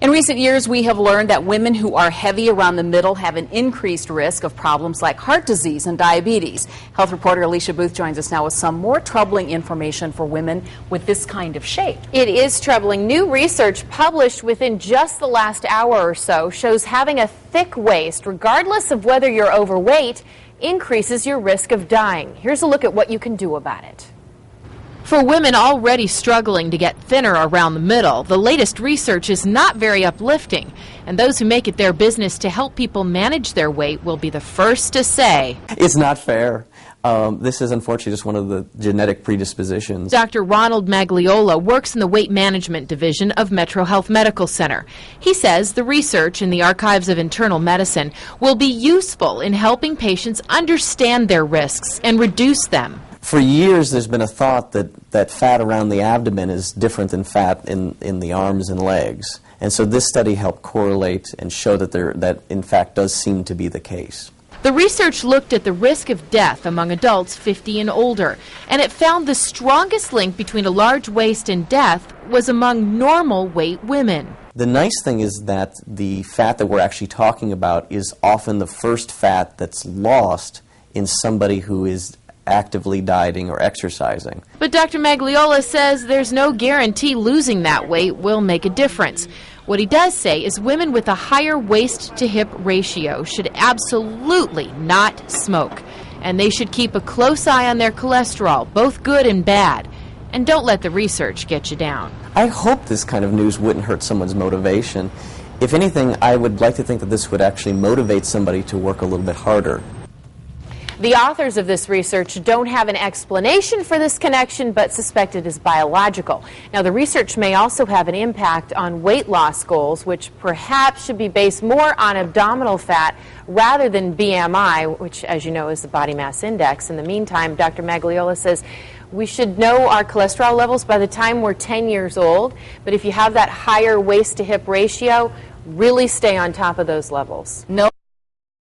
In recent years, we have learned that women who are heavy around the middle have an increased risk of problems like heart disease and diabetes. Health reporter Alicia Booth joins us now with some more troubling information for women with this kind of shape. It is troubling. New research published within just the last hour or so shows having a thick waist, regardless of whether you're overweight, increases your risk of dying. Here's a look at what you can do about it. For women already struggling to get thinner around the middle, the latest research is not very uplifting. And those who make it their business to help people manage their weight will be the first to say, it's not fair. This is unfortunately just one of the genetic predispositions. Dr. Ronald Magliola works in the weight management division of Metro Health Medical Center. He says the research in the Archives of Internal Medicine will be useful in helping patients understand their risks and reduce them. For years, there's been a thought that fat around the abdomen is different than fat in the arms and legs. And so this study helped correlate and show that in fact does seem to be the case. The research looked at the risk of death among adults 50 and older, and it found the strongest link between a large waist and death was among normal weight women. The nice thing is that the fat that we're actually talking about is often the first fat that's lost in somebody who is actively dieting or exercising. But Dr. Magliola says there's no guarantee losing that weight will make a difference. What he does say is women with a higher waist-to-hip ratio should absolutely not smoke. And they should keep a close eye on their cholesterol, both good and bad. And don't let the research get you down. I hope this kind of news wouldn't hurt someone's motivation. If anything, I would like to think that this would actually motivate somebody to work a little bit harder. The authors of this research don't have an explanation for this connection, but suspect it is biological. Now, the research may also have an impact on weight loss goals, which perhaps should be based more on abdominal fat rather than BMI, which, as you know, is the body mass index. In the meantime, Dr. Magliola says we should know our cholesterol levels by the time we're 10 years old, but if you have that higher waist-to-hip ratio, really stay on top of those levels. No.